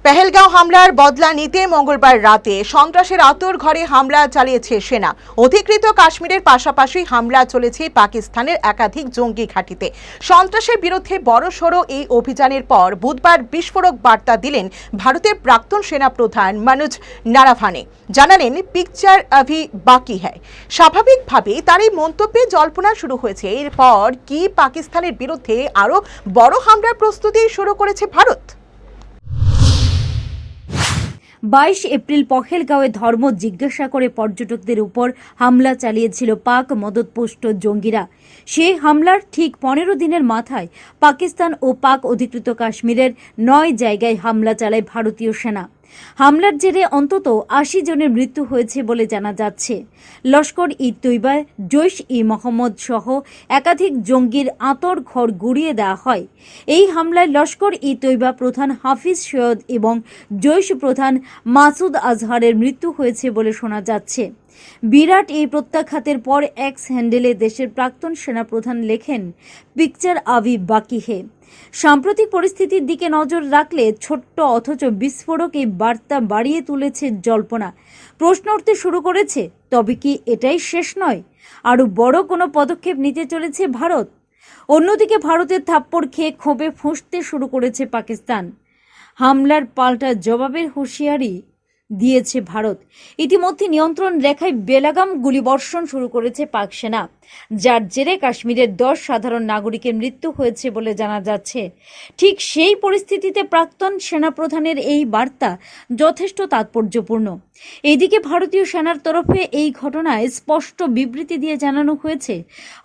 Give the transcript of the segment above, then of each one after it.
পেহেলগাঁও হামলার বদলা নিতে মঙ্গলবার রাতে সন্ত্রাসের আঁতুড় ঘরে হামলা চালিয়েছে সেনা। অধিকৃত কাশ্মীরের পাশাপাশি হামলা চলেছে পাকিস্তানের একাধিক জঙ্গি ঘাঁটিতে। সন্ত্রাসের বিরুদ্ধে বড়সড় এই অভিযানের পর বুধবার বিস্ফোরক বার্তা দিলেন ভারতের প্রাক্তন সেনাপ্রধান মনোজ নারাভানে। জানালেন, পিকচার আভি বাকি হ্যায়। স্বাভাবিকভাবেই তার এই মন্তব্যে জল্পনা শুরু হয়েছে, এরপর কি পাকিস্তানের বিরুদ্ধে আরও বড় হামলার প্রস্তুতি শুরু করেছে ভারত। 22 এপ্রিল পহেলগাঁওয়ে ধর্ম জিজ্ঞাসা করে পর্যটকদের উপর হামলা চালিয়েছিল পাক মদতপুষ্ট জঙ্গিরা। সেই হামলার ঠিক 15 দিনের মাথায় পাকিস্তান ও পাক অধিকৃত কাশ্মীরের 9 জায়গায় হামলা চালায় ভারতীয় সেনা। হামলার জেরে অন্তত 80 জনের মৃত্যু হয়েছে বলে জানা যাচ্ছে। লস্কর-ই-তৈবা, জৈশ-ই-মহম্মদ সহ একাধিক জঙ্গির আঁতর ঘর গুড়িয়ে দেওয়া হয়। এই হামলায় লস্কর-ই-তৈবা প্রধান হাফিজ সৈয়দ এবং জৈশ প্রধান মাসুদ আজহারের মৃত্যু হয়েছে বলে শোনা যাচ্ছে। বিরাট এই প্রত্যাঘাতের পর এক্স হ্যান্ডেলে দেশের প্রাক্তন সেনাপ্রধান লেখেন, পিকচার আভি বাকি হে। সাম্প্রতিক পরিস্থিতির দিকে নজর রাখলে ছোট্ট অথচ বিস্ফোরক এই বার্তা বাড়িয়ে তুলেছে জল্পনা। প্রশ্ন উঠতে শুরু করেছে, তবে কি এটাই শেষ নয়? আরও বড় কোনো পদক্ষেপ নিতে চলেছে ভারত? অন্যদিকে ভারতের থাপ্পড় খেয়ে ক্ষোভে ফুঁসতে শুরু করেছে পাকিস্তান। হামলার পাল্টা জবাবের হুঁশিয়ারি দিয়েছে ভারত। ইতিমধ্যে নিয়ন্ত্রণ রেখায় বেলাগাম গুলিবর্ষণ শুরু করেছে পাক সেনা, যার জেরে কাশ্মীরের 10 সাধারণ নাগরিকের মৃত্যু হয়েছে বলে জানা যাচ্ছে। ঠিক সেই পরিস্থিতিতে প্রাক্তন সেনাপ্রধানের এই বার্তা যথেষ্ট তাৎপর্যপূর্ণ। এদিকে ভারতীয় সেনার তরফে এই ঘটনায় স্পষ্ট বিবৃতি দিয়ে জানানো হয়েছে,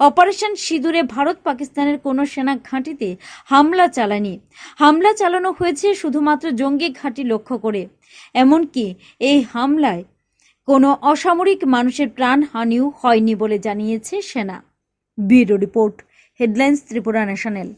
অপারেশন সিঁদুরে ভারত পাকিস্তানের কোনো সেনা ঘাঁটিতে হামলা চালায়নি। হামলা চালানো হয়েছে শুধুমাত্র জঙ্গি ঘাঁটি লক্ষ্য করে। এমনকি এই হামলায় কোনো অসামরিক মানুষের প্রাণহানিও হয়নি বলে জানিয়েছে সেনা। Bureau report, headlines Tripura national.